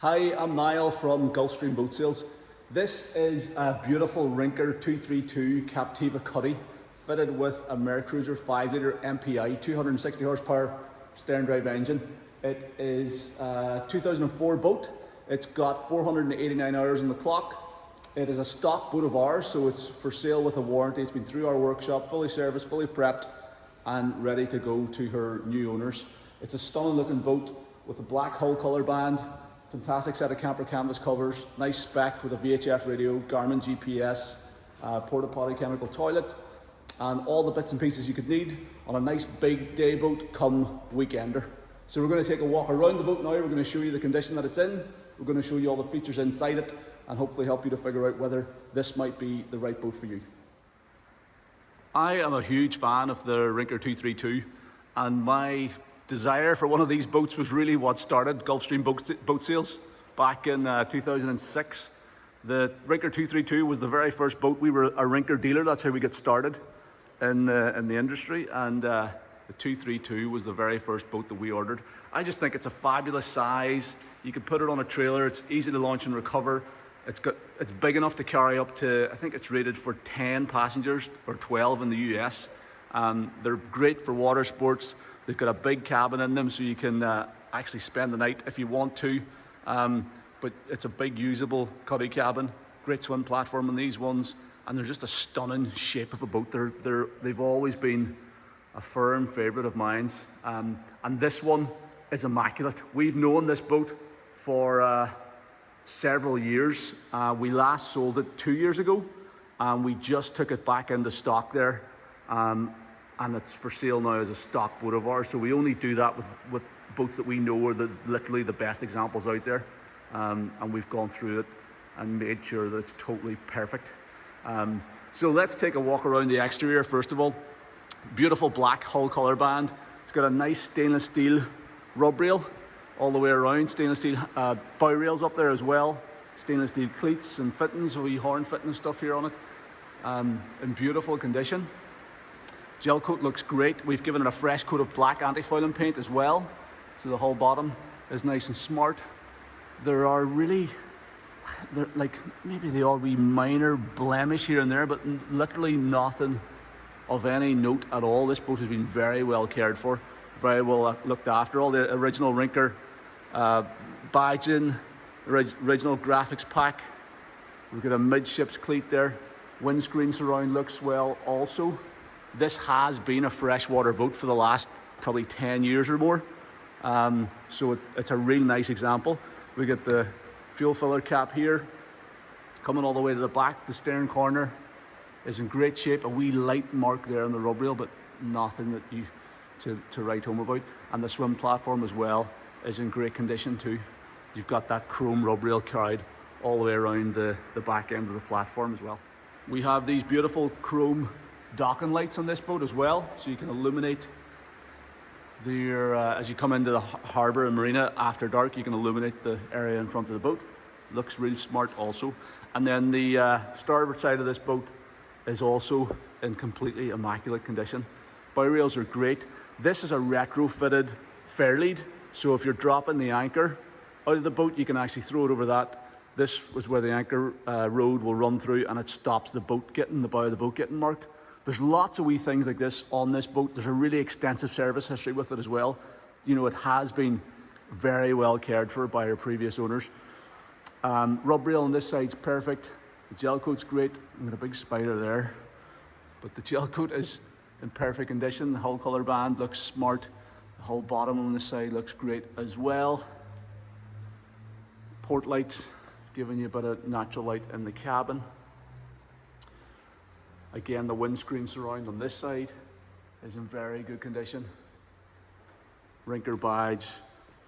Hi, I'm Niall from Gulfstream Boat Sales. This is a beautiful Rinker 232 Captiva Cuddy fitted with a Mercruiser 5-litre MPI 260 horsepower stern drive engine. It is a 2004 boat. It's got 489 hours on the clock. It is a stock boat of ours, so it's for sale with a warranty. It's been through our workshop, fully serviced, fully prepped, and ready to go to her new owners. It's a stunning looking boat with a black hull colour band, fantastic set of camper canvas covers, nice spec with a VHF radio, Garmin GPS, porta potty chemical toilet, and all the bits and pieces you could need on a nice big day boat come weekender. So we're going to take a walk around the boat now. We're going to show you the condition that it's in. We're going to show you all the features inside it and hopefully help you to figure out whether this might be the right boat for you. I am a huge fan of the Rinker 232, and my desire for one of these boats was really what started Gulfstream Boat Sales back in 2006. The Rinker 232 was the very first boat. We were a Rinker dealer. That's how we got started in the industry, and the 232 was the very first boat that we ordered. I just think it's a fabulous size. You can put it on a trailer. It's easy to launch and recover. It's big enough to carry up to, I think it's rated for 10 passengers or 12 in the US. They're great for water sports. They've got a big cabin in them, so you can actually spend the night if you want to. But it's a big usable cuddy cabin, great swim platform on these ones, and they're just a stunning shape of a boat. They've always been a firm favourite of mine, and this one is immaculate. We've known this boat for several years. We last sold it 2 years ago, and we just took it back into stock there. And it's for sale now as a stock boat of ours. So we only do that with boats that we know are literally the best examples out there. And we've gone through it and made sure that it's totally perfect. So let's take a walk around the exterior first of all. Beautiful black hull colour band. It's got a nice stainless steel rub rail all the way around. Stainless steel bow rails up there as well. Stainless steel cleats and fittings, wee horn fitting and stuff here on it. In beautiful condition. Gel coat looks great. We've given it a fresh coat of black anti-fouling paint as well. So the whole bottom is nice and smart. There are really, like maybe the odd wee minor blemish here and there, but literally nothing of any note at all. This boat has been very well cared for, very well looked after. All the original Rinker badging, original graphics pack. We've got a midships cleat there. Windscreen surround looks well also. This has been a freshwater boat for the last probably 10 years or more. So it's a real nice example. We get the fuel filler cap here, coming all the way to the back. The stern corner is in great shape. A wee light mark there on the rub rail, but nothing that you to write home about. And the swim platform as well is in great condition too. You've got that chrome rub rail carried all the way around the back end of the platform as well. We have these beautiful chrome docking lights on this boat as well, so you can illuminate as you come into the harbour and marina after dark. You can illuminate the area in front of the boat. Looks real smart also. And then the starboard side of this boat is also in completely immaculate condition. Bow rails are great. This is a retrofitted fair lead, so if you're dropping the anchor out of the boat, you can actually throw it over that. This was where the anchor road will run through, and it stops the boat getting, the bow of the boat getting marked. There's lots of wee things like this on this boat. There's a really extensive service history with it as well. You know, it has been very well cared for by our previous owners. Rub rail on this side's perfect. The gel coat's great. I've got a big spider there, but the gel coat is in perfect condition. The hull colour band looks smart. The whole bottom on this side looks great as well. Port light, giving you a bit of natural light in the cabin. Again, the windscreen surround on this side is in very good condition. Rinker badge,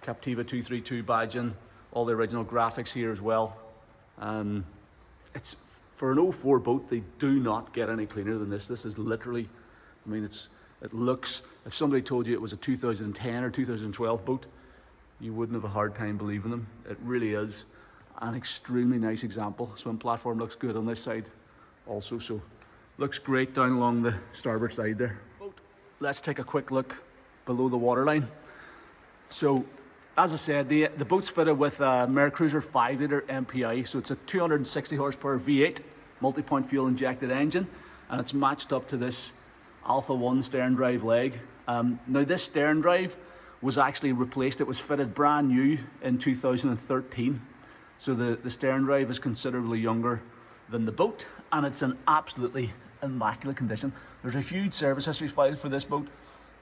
Captiva 232 badging, all the original graphics here as well. It's for an 04 boat, they do not get any cleaner than this. This is literally, I mean, it looks, if somebody told you it was a 2010 or 2012 boat, you wouldn't have a hard time believing them. It really is an extremely nice example. Swim platform looks good on this side also, so looks great down along the starboard side there. Let's take a quick look below the waterline. So as I said, the boat's fitted with a Mercruiser 5-litre MPI, so it's a 260 horsepower V8 multi-point fuel injected engine, and it's matched up to this Alpha 1 stern drive leg. Now this stern drive was actually replaced. It was fitted brand new in 2013, so the stern drive is considerably younger than the boat, and it's in absolutely immaculate condition. There's a huge service history file for this boat.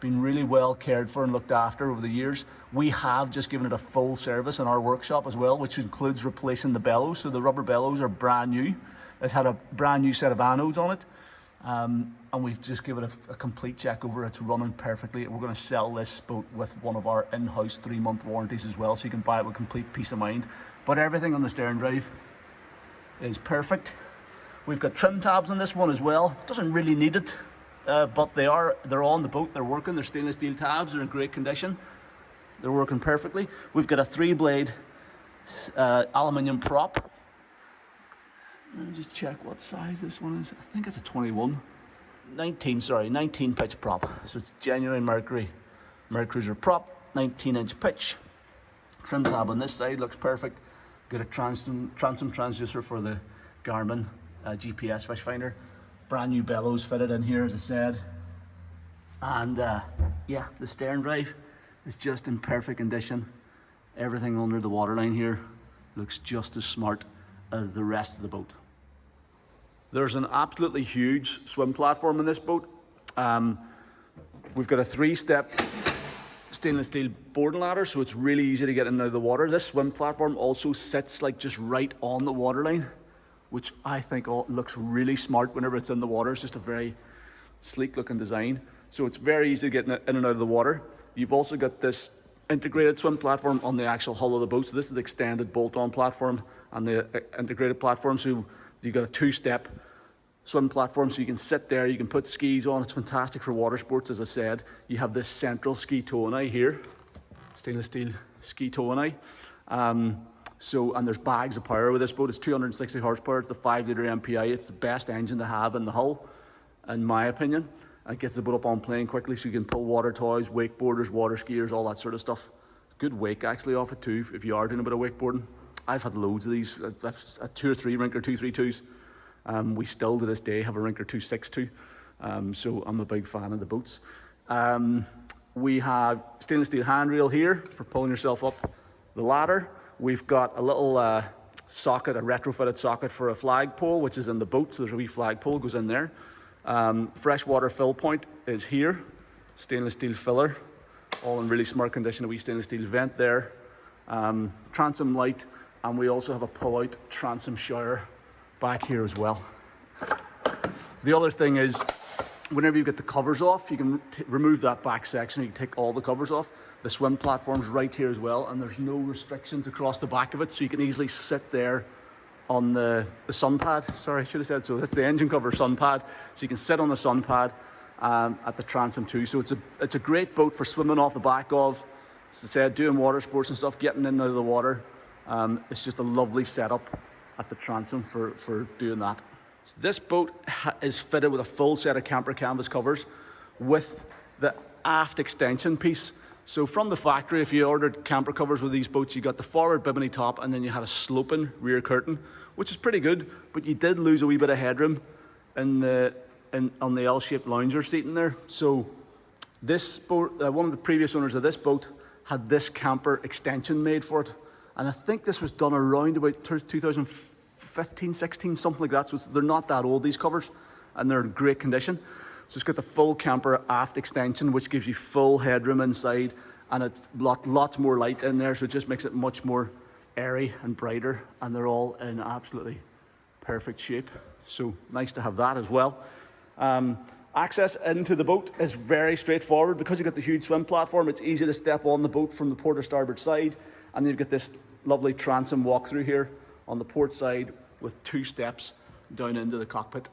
Been really well cared for and looked after over the years. We have just given it a full service in our workshop as well, which includes replacing the bellows. So the rubber bellows are brand new. It had a brand new set of anodes on it, and we've just given it a complete check over. It's running perfectly. We're going to sell this boat with one of our in-house 3-month warranties as well, so you can buy it with complete peace of mind. But everything on the stern drive is perfect. We've got trim tabs on this one as well. Doesn't really need it. But they're on the boat, they're working, they're stainless steel tabs, they're in great condition. They're working perfectly. We've got a 3-blade aluminium prop. Let me just check what size this one is. I think it's a 19 pitch prop. So it's genuine Mercruiser prop, 19-inch pitch. Trim tab on this side looks perfect. Got a transom transducer for the Garmin GPS fish finder. Brand new bellows fitted in here, as I said, and yeah, the stern drive is just in perfect condition. Everything under the waterline here looks just as smart as the rest of the boat. There's an absolutely huge swim platform in this boat. We've got a 3-step stainless steel boarding ladder, so it's really easy to get in and out of the water. This swim platform also sits like just right on the waterline, which I think looks really smart whenever it's in the water. It's just a very sleek looking design. So it's very easy to get in and out of the water. You've also got this integrated swim platform on the actual hull of the boat. So this is the extended bolt-on platform and the integrated platform. So you've got a 2-step swim platform, so you can sit there, you can put skis on. It's fantastic for water sports, as I said. You have this central ski tow and eye here, stainless steel ski tow and eye. And there's bags of power with this boat. It's 260 horsepower, it's the 5-litre MPI. It's the best engine to have in the hull, in my opinion. It gets the boat up on plane quickly, so you can pull water toys, wakeboarders, water skiers, all that sort of stuff. Good wake actually off it too, if you are doing a bit of wakeboarding. I've had loads of these. I've had 2 or 3 Rinker 232s. We still to this day have a Rinker 262, so I'm a big fan of the boats. We have stainless steel handrail here for pulling yourself up the ladder. We've got a little socket, a retrofitted socket for a flagpole, which is in the boat. So there's a wee flagpole goes in there. Freshwater fill point is here. Stainless steel filler, all in really smart condition. A wee stainless steel vent there. Transom light, and we also have a pull-out transom shower back here as well. The other thing is, whenever you get the covers off, you can remove that back section. You can take all the covers off. The swim platform's right here as well, and there's no restrictions across the back of it, so you can easily sit there on the sun pad. Sorry, I should have said so. That's the engine cover sun pad, so you can sit on the sun pad at the transom too. So it's a great boat for swimming off the back of. As I said, doing water sports and stuff, getting in and out of the water. It's just a lovely setup at the transom for doing that. So this boat is fitted with a full set of camper canvas covers with the aft extension piece. So from the factory, if you ordered camper covers with these boats, you got the forward bimini top, and then you had a sloping rear curtain, which is pretty good, but you did lose a wee bit of headroom on the L-shaped lounger seat in there. So this boat, one of the previous owners of this boat had this camper extension made for it, and I think this was done around about 2015, 16, something like that. So they're not that old, these covers, and they're in great condition. So it's got the full camper aft extension, which gives you full headroom inside, and it's lots more light in there, so it just makes it much more airy and brighter, and they're all in absolutely perfect shape. So nice to have that as well. Access into the boat is very straightforward. Because you've got the huge swim platform, it's easy to step on the boat from the port or starboard side, and then you've got this lovely transom walk through here on the port side with 2 steps down into the cockpit.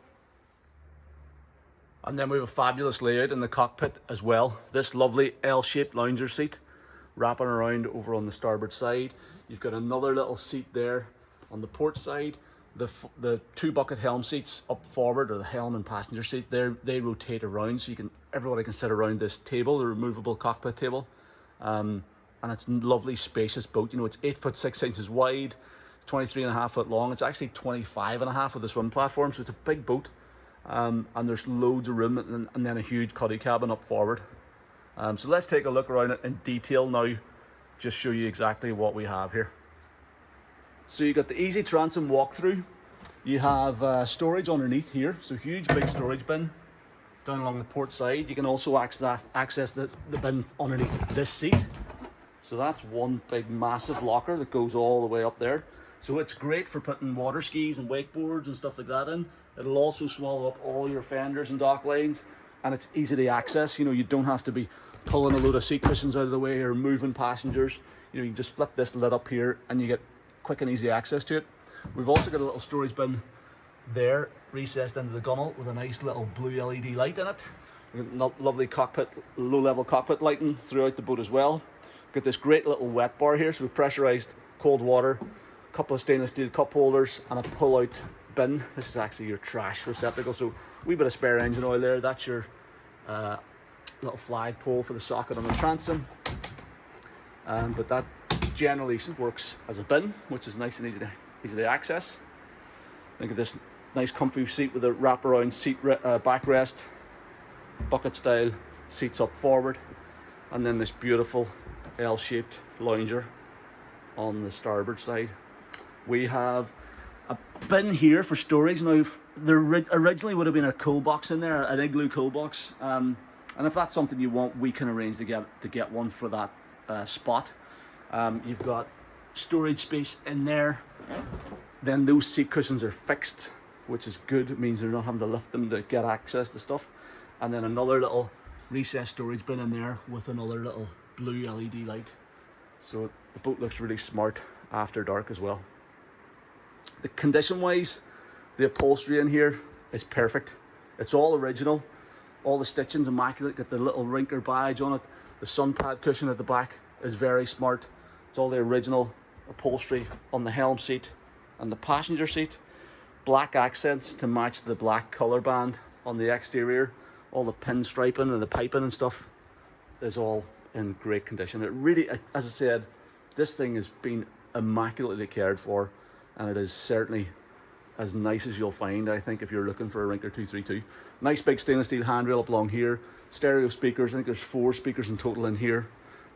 And then we have a fabulous layout in the cockpit as well. This lovely L-shaped lounger seat wrapping around over on the starboard side. You've got another little seat there on the port side. The 2 bucket helm seats up forward, or the helm and passenger seat, they rotate around, so everybody can sit around this table, the removable cockpit table. and it's a lovely spacious boat. You know, it's 8 foot 6 inches wide, 23.5 foot long. It's actually 25.5 with the swim platform, so it's a big boat. And there's loads of room, and then a huge cuddy cabin up forward. So let's take a look around it in detail now, just show you exactly what we have here. So you got the easy transom walkthrough. You have storage underneath here, so huge big storage bin down along the port side. You can also access the bin underneath this seat. So that's one big massive locker that goes all the way up there. So it's great for putting water skis and wakeboards and stuff like that in. It'll also swallow up all your fenders and dock lines, and it's easy to access. You know, you don't have to be pulling a load of seat cushions out of the way or moving passengers. You know, you can just flip this lid up here and you get quick and easy access to it. We've also got a little storage bin there, recessed into the gunnel with a nice little blue LED light in it. We've got lovely cockpit, low-level cockpit lighting throughout the boat as well. We've got this great little wet bar here, so we've pressurized cold water, a couple of stainless steel cup holders, and a pull-out bin. This is actually your trash receptacle, so a wee bit of spare engine oil there. That's your little flagpole for the socket on the transom. But that generally works as a bin, which is nice and easy to access. Think of this nice comfy seat with a wraparound seat backrest, bucket style seats up forward, and then this beautiful L-shaped lounger on the starboard side. We have a bin here for storage. Now, there originally would have been a cool box in there, an igloo cool box, and if that's something you want, we can arrange to get one for that spot. You've got storage space in there. Then those seat cushions are fixed, which is good. It means they're not having to lift them to get access to stuff. And then another little recessed storage bin in there with another little blue LED light. So the boat looks really smart after dark as well. The condition wise, the upholstery in here is perfect. It's all original. All the stitching's immaculate. Got the little Rinker badge on it. The sun pad cushion at the back is very smart. It's all the original upholstery on the helm seat and the passenger seat. Black accents to match the black colour band on the exterior. All the pinstriping and the piping and stuff is all in great condition. It really, as I said, this thing has been immaculately cared for, and it is certainly as nice as you'll find, I think, if you're looking for a Rinker 232. Nice big stainless steel handrail up along here. Stereo speakers, I think there's 4 speakers in total in here.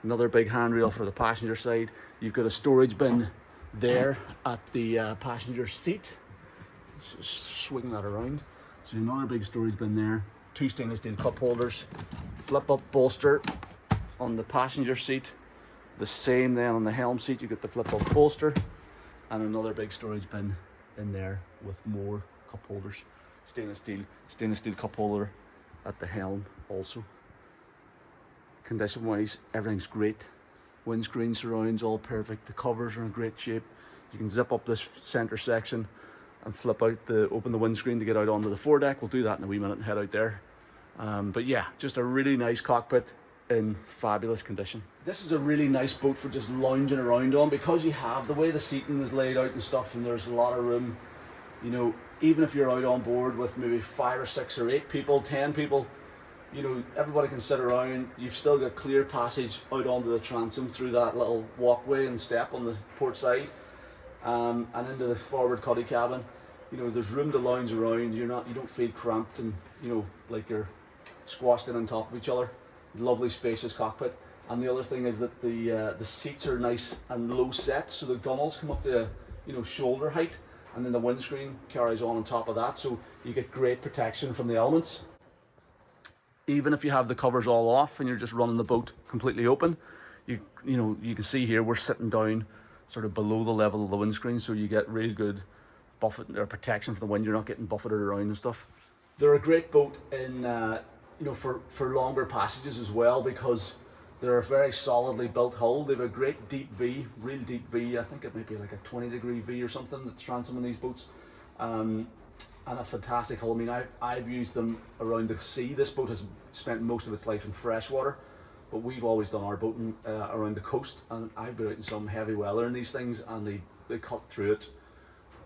Another big handrail for the passenger side. You've got a storage bin there at the passenger seat. Let's just swing that around. So another big storage bin there. 2 stainless steel cup holders. Flip up bolster on the passenger seat. The same then on the helm seat. You get the flip up bolster. And another big storage bin in there with more cup holders. Stainless steel cup holder at the helm also. Condition wise, everything's great. Windscreen surrounds all perfect. The covers are in great shape. You can zip up this center section and open the windscreen to get out onto the foredeck. We'll do that in a wee minute and head out there. But yeah, just a really nice cockpit in fabulous condition. This is a really nice boat for just lounging around on, because you have the way the seating is laid out and stuff, and there's a lot of room. You know, even if you're out on board with maybe 5 or 6 or 8 people, 10 people, you know, everybody can sit around. You've still got clear passage out onto the transom through that little walkway and step on the port side, and into the forward cuddy cabin. You know, there's room to lounge around. You don't feel cramped and, you know, like you're squashed in on top of each other. Lovely spacious cockpit. And the other thing is that the seats are nice and low set, so the gunnels come up to, you know, shoulder height, and then the windscreen carries on top of that, so you get great protection from the elements. Even if you have the covers all off and you're just running the boat completely open, you know, you can see here we're sitting down sort of below the level of the windscreen, so you get really good buffet or protection from the wind. You're not getting buffeted around and stuff. They're a great boat in you know, for longer passages as well, because they're a very solidly built hull. They have a great deep V, real deep V. I think it might be like a 20-degree V or something that's transom in these boats. And a fantastic hull. I mean, I've used them around the sea. This boat has spent most of its life in freshwater, but we've always done our boating around the coast, and I've been out in some heavy weather in these things, and they cut through it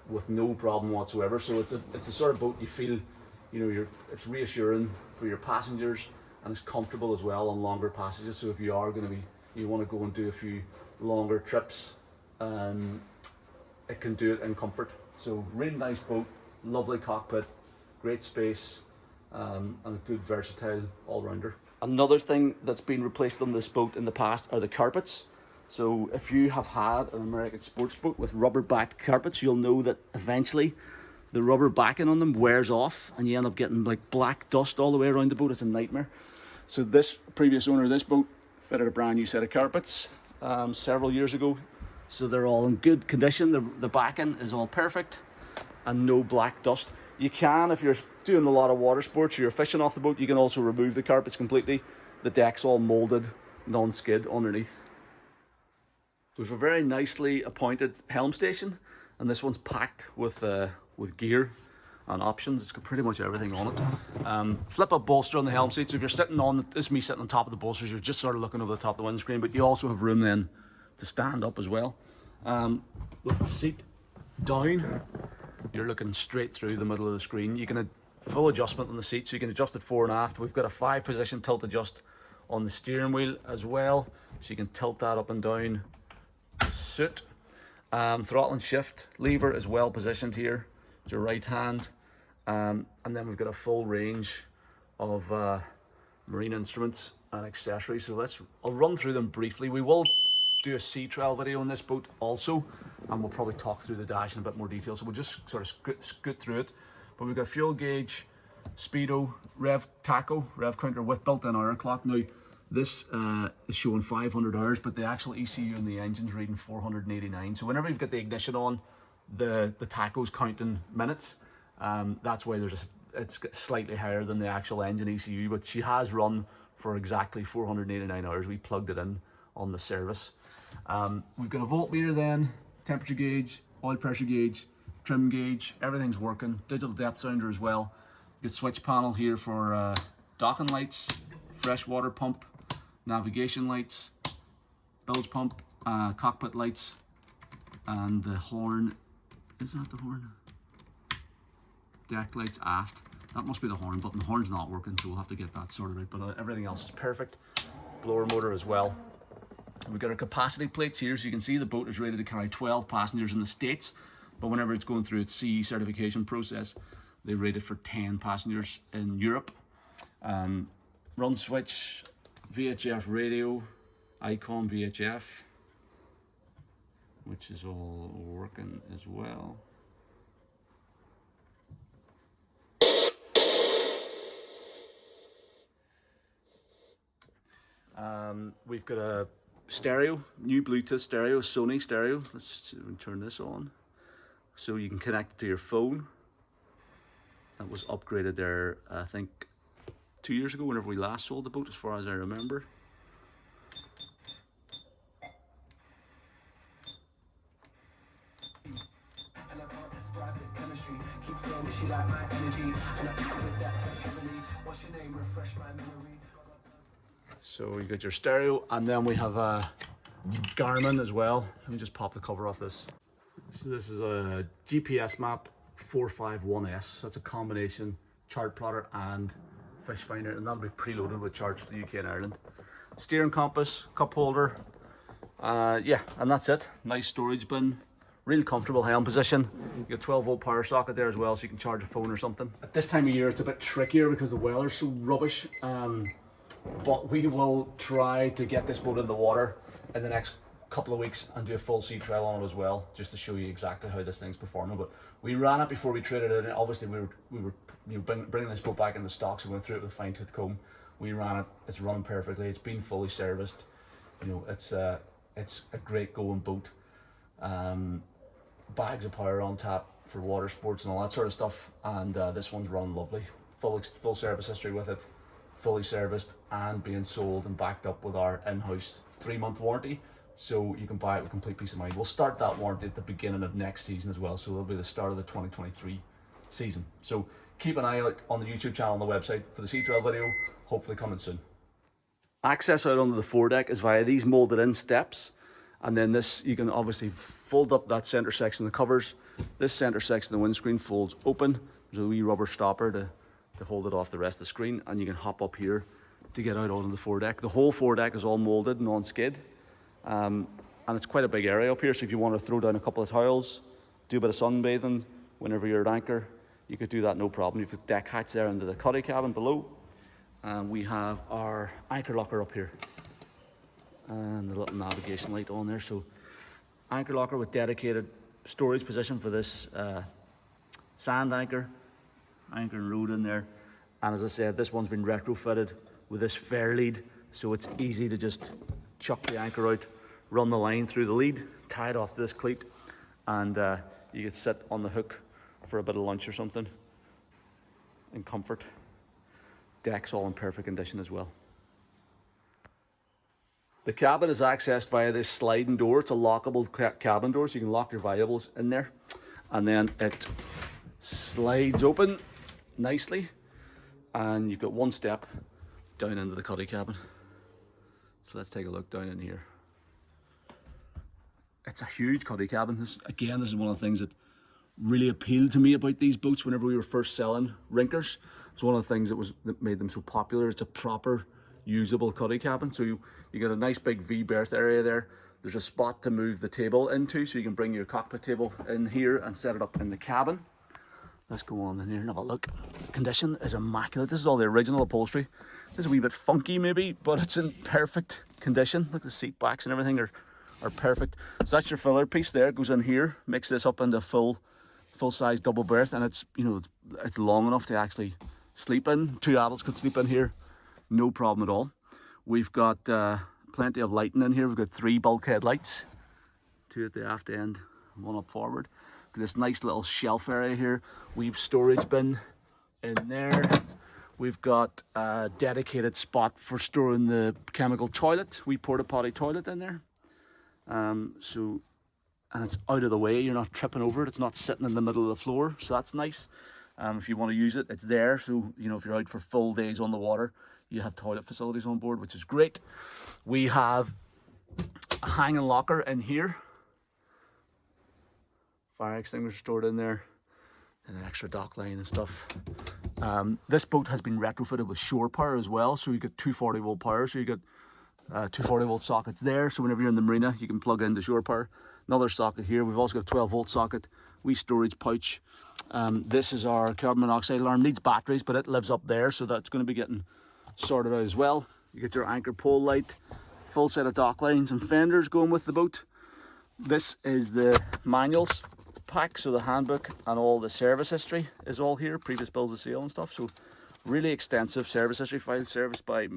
with no problem whatsoever. So it's a sort of boat you feel, you know, it's reassuring for your passengers, and it's comfortable as well on longer passages. So if you are going to be you want to go and do a few longer trips, it can do it in comfort. So really nice boat, lovely cockpit, great space, and a good versatile all-rounder. Another thing that's been replaced on this boat in the past are the carpets. So if you have had an American sports boat with rubber backed carpets, you'll know that eventually the rubber backing on them wears off and you end up getting like black dust all the way around the boat. It's a nightmare. So this previous owner of this boat fitted a brand new set of carpets several years ago. So they're all in good condition. The backing is all perfect and no black dust. You can, if you're doing a lot of water sports or you're fishing off the boat, you can also remove the carpets completely. The deck's all molded, non-skid underneath. We've a very nicely appointed helm station, and this one's packed with gear and options. It's got pretty much everything on it. Flip up bolster on the helm seat. So if you're sitting on, this is me sitting on top of the bolsters, you're just sort of looking over the top of the windscreen, but you also have room then to stand up as well. With the seat down, you're looking straight through the middle of the screen. You can have full adjustment on the seat, so you can adjust it fore and aft. We've got a 5-position tilt adjust on the steering wheel as well, so you can tilt that up and down suit. Throttle and shift lever is well positioned here to your right hand, and then we've got a full range of marine instruments and accessories. So I'll run through them briefly. We will do a sea trial video on this boat also, and we'll probably talk through the dash in a bit more detail, so we'll just sort of scoot through it. But we've got fuel gauge, speedo, rev counter with built-in hour clock. Now this is showing 500 hours, but the actual ECU in the engine's reading 489. So whenever you've got the ignition on, the tacho's counting minutes. That's why it's slightly higher than the actual engine ECU, but she has run for exactly 489 hours. We plugged it in on the service. We've got a voltmeter then, temperature gauge, oil pressure gauge, trim gauge, everything's working. Digital depth sounder as well. Good switch panel here for docking lights, freshwater pump, navigation lights, bilge pump, cockpit lights, and the horn. Is that the horn? Deck lights aft. That must be the horn button. The horn's not working, so we'll have to get that sorted out, but everything else is perfect. Blower motor as well. We've got our capacity plates here, so you can see the boat is rated to carry 12 passengers in the States, but whenever it's going through its CE certification process, they rate it for 10 passengers in Europe. Run switch, VHF radio, Icon VHF, which is all working as well. We've got a stereo, new Bluetooth stereo, Sony stereo. Let's turn this on. So you can connect it to your phone. That was upgraded there, I think, 2 years ago, whenever we last sold the boat, as far as I remember. So you got your stereo, and then we have a Garmin as well. Let me just pop the cover off this. So this is a GPS map 451S. That's a combination chart plotter and fish finder, and that'll be preloaded with charts for the UK and Ireland. Steering compass, cup holder, yeah, and that's it. Nice storage bin, real comfortable helm position. You got 12-volt power socket there as well, so you can charge a phone or something. At this time of year, it's a bit trickier because the weather's so rubbish. But we will try to get this boat in the water in the next couple of weeks and do a full sea trial on it as well, just to show you exactly how this thing's performing. But we ran it before we traded it in. Obviously we were bringing this boat back in the stock, so we went through it with a fine-tooth comb. We ran it, it's running perfectly, it's been fully serviced. You know, it's a great going boat. Bags of power on tap for water sports and all that sort of stuff, and this one's run lovely. Full service history with it, fully serviced and being sold and backed up with our in-house 3-month warranty, so you can buy it with complete peace of mind. We'll start that warranty at the beginning of next season as well, so it'll be the start of the 2023 season. So keep an eye out on the YouTube channel and the website for the sea trial video, hopefully coming soon. Access out onto the foredeck is via these molded in steps, and then this, you can obviously fold up that center section of the covers. This center section of the windscreen folds open. There's a wee rubber stopper to hold it off the rest of the screen, and you can hop up here to get out onto the foredeck. The whole foredeck is all moulded and on skid. And it's quite a big area up here, so if you want to throw down a couple of towels, do a bit of sunbathing whenever you're at anchor, you could do that no problem. You've got deck hatch there into the cuddy cabin below. And we have our anchor locker up here. And the little navigation light on there. So anchor locker with dedicated storage position for this sand anchor and rode in there. And as I said, this one's been retrofitted with this fair lead, so it's easy to just chuck the anchor out, run the line through the lead, tie it off this cleat, and you can sit on the hook for a bit of lunch or something in comfort. Deck's all in perfect condition as well. The cabin is accessed via this sliding door. It's a lockable cabin door, so you can lock your valuables in there. And then it slides open nicely, and you've got one step down into the cuddy cabin. So let's take a look down in here. It's a huge cuddy cabin. This is one of the things that really appealed to me about these boats whenever we were first selling Rinkers. It's one of the things that made them so popular. It's a proper usable cuddy cabin. So you get a nice big V berth area there. There's a spot to move the table into, so you can bring your cockpit table in here and set it up in the cabin. Let's go on in here and have a look. Condition is immaculate. This is all the original upholstery. This is a wee bit funky maybe, but it's in perfect condition. Look, the seat backs and everything are perfect. So that's your filler piece there. It goes in here, makes this up into a full size double berth, and it's, you know, it's long enough to actually sleep in. 2 adults could sleep in here, no problem at all. We've got plenty of lighting in here. We've got 3 bulkhead lights, 2 at the aft end, 1 up forward. This nice little shelf area here. We've storage bin in there. We've got a dedicated spot for storing the chemical toilet. We porta potty toilet in there. And it's out of the way. You're not tripping over it. It's not sitting in the middle of the floor, so that's nice. If you want to use it, it's there. So, you know, if you're out for full days on the water, you have toilet facilities on board, which is great. We have a hanging locker in here. Fire extinguisher stored in there, and an extra dock line and stuff. This boat has been retrofitted with shore power as well, so you get 240 volt power. So you get 240 volt sockets there, so whenever you're in the marina you can plug into shore power. Another socket here. We've also got a 12 volt socket, wee storage pouch. This is our carbon monoxide alarm. Needs batteries, but it lives up there, so that's going to be getting sorted out as well. You get your anchor pole light, full set of dock lines and fenders going with the boat. This is the manuals pack, so the handbook and all the service history is all here, previous bills of sale and stuff. So really extensive service history file, serviced by,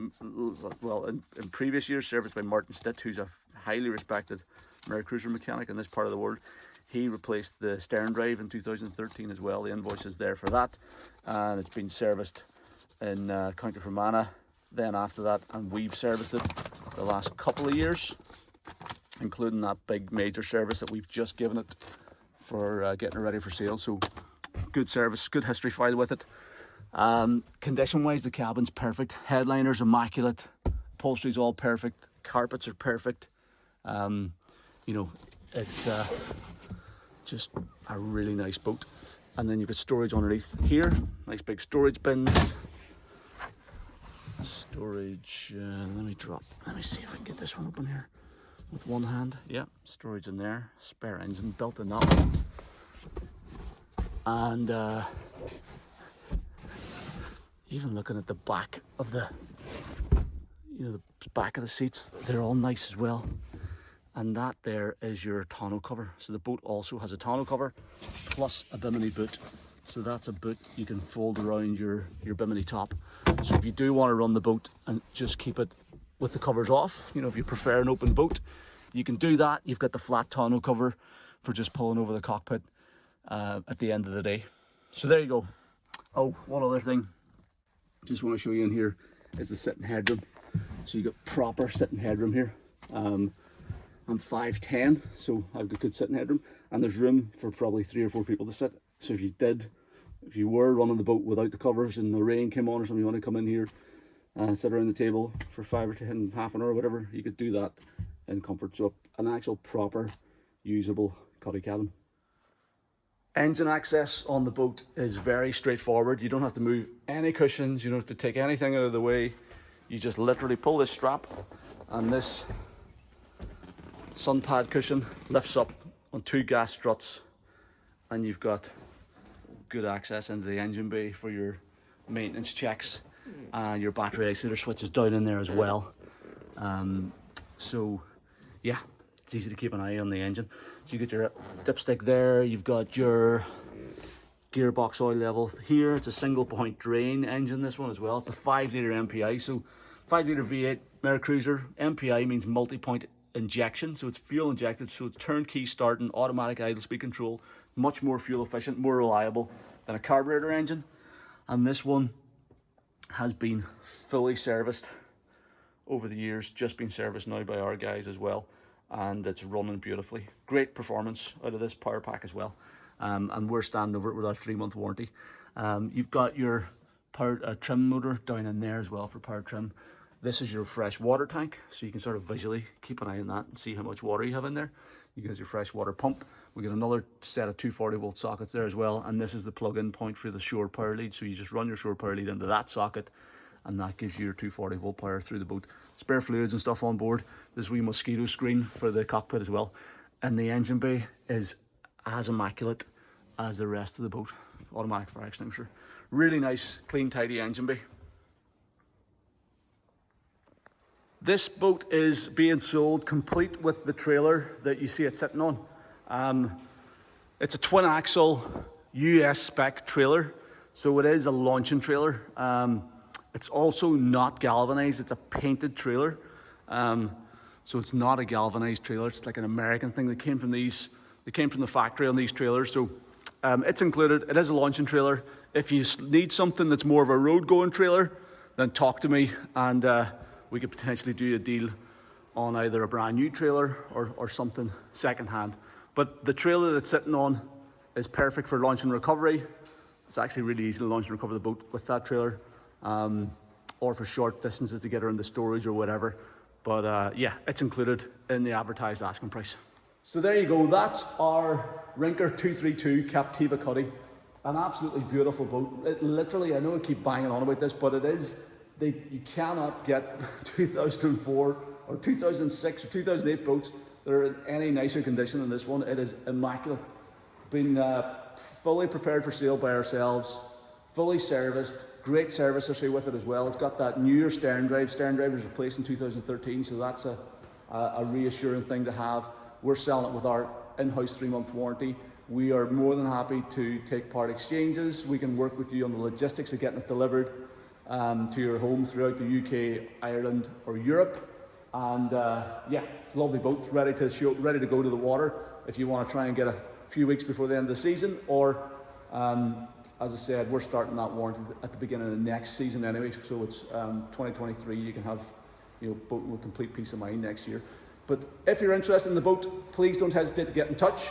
well, in previous years serviced by Martin Stitt, who's a highly respected Mercruiser mechanic in this part of the world. He replaced the stern drive in 2013 as well. The invoice is there for that, and it's been serviced in County Fermanagh then after that, and we've serviced it the last couple of years, including that big major service that we've just given it for getting it ready for sale. So good service, good history file with it. Condition wise, the cabin's perfect. Headliner's immaculate, upholstery's all perfect, carpets are perfect. You know, it's just a really nice boat. And then you've got storage underneath here, nice big storage bins. Storage, let me see if I can get this one open here with one hand. Yeah, storage in there, spare engine built in that one. And even looking at the back of the, you know, the back of the seats, they're all nice as well. And that there is your tonneau cover. So the boat also has a tonneau cover plus a bimini boot. So that's a boot you can fold around your bimini top. So if you do want to run the boat and just keep it with the covers off, you know, if you prefer an open boat, you can do that. You've got the flat tonneau cover for just pulling over the cockpit at the end of the day. So there you go. Oh, one other thing. Just want to show you in here is the sitting headroom. So you got proper sitting headroom here. I'm 5'10", so I've got good sitting headroom, and there's room for probably 3 or 4 people to sit. So if you were running the boat without the covers and the rain came on or something, you want to come in here and sit around the table for 5 or 10, half an hour or whatever, you could do that in comfort. So an actual proper usable cuddy cabin. Engine access on the boat is very straightforward. You don't have to move any cushions, you don't have to take anything out of the way. You just literally pull this strap, and this sun pad cushion lifts up on 2 gas struts, and you've got good access into the engine bay for your maintenance checks, and your battery isolator switch is down in there as well. So yeah, it's easy to keep an eye on the engine. So you get your dipstick there, you've got your gearbox oil level here. It's a single point drain engine, this one as well. It's a 5 litre MPI, so 5 litre V8 Mercruiser. MPI means multi-point injection, so it's fuel injected, so it's turnkey starting, automatic idle speed control, much more fuel efficient, more reliable than a carburetor engine. And this one has been fully serviced over the years, just been serviced now by our guys as well, and it's running beautifully. Great performance out of this power pack as well. And we're standing over it with our 3-month warranty. You've got your power trim motor down in there as well for power trim. This is your fresh water tank, so you can sort of visually keep an eye on that and see how much water you have in there. You got your fresh water pump. We got another set of 240 volt sockets there as well, and this is the plug-in point for the shore power lead. So you just run your shore power lead into that socket, and that gives you your 240 volt power through the boat. Spare fluids and stuff on board. There's a wee mosquito screen for the cockpit as well. And the engine bay is as immaculate as the rest of the boat. Automatic fire extinguisher. Really nice, clean, tidy engine bay. This boat is being sold complete with the trailer that you see it sitting on. It's a twin axle US spec trailer, so it is a launching trailer. It's also not galvanized, it's a painted trailer. So it's not a galvanized trailer, it's like an American thing that came from the factory on these trailers. So it's included. It is a launching trailer. If you need something that's more of a road going trailer, then talk to me, and we could potentially do a deal on either a brand new trailer or something second hand. But the trailer that's sitting on is perfect for launch and recovery. It's actually really easy to launch and recover the boat with that trailer, or for short distances to get her into storage or whatever. But yeah, it's included in the advertised asking price. So there you go, that's our Rinker 232 Captiva Cuddy. An absolutely beautiful boat. It literally, I know I keep banging on about this, but it is, you cannot get 2004 or 2006 or 2008 boats that are in any nicer condition than this one. It is immaculate. Been fully prepared for sale by ourselves, fully serviced, great service history with it as well. It's got that newer stern drive. Stern drive was replaced in 2013, so that's a reassuring thing to have. We're selling it with our in-house 3-month warranty. We are more than happy to take part exchanges. We can work with you on the logistics of getting it delivered to your home throughout the UK, Ireland, or Europe. And yeah, it's a lovely boat, ready to go to the water if you want to try and get a few weeks before the end of the season, or as I said, we're starting that warranty at the beginning of the next season anyway, so it's 2023. You can have, boat with complete peace of mind next year. But if you're interested in the boat, please don't hesitate to get in touch.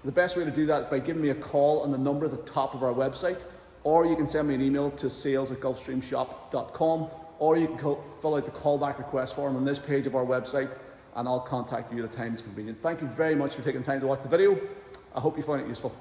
The best way to do that is by giving me a call on the number at the top of our website, or you can send me an email to sales@gulfstreamshop.com, or you can fill out the callback request form on this page of our website, and I'll contact you at a time that's convenient. Thank you very much for taking the time to watch the video. I hope you find it useful.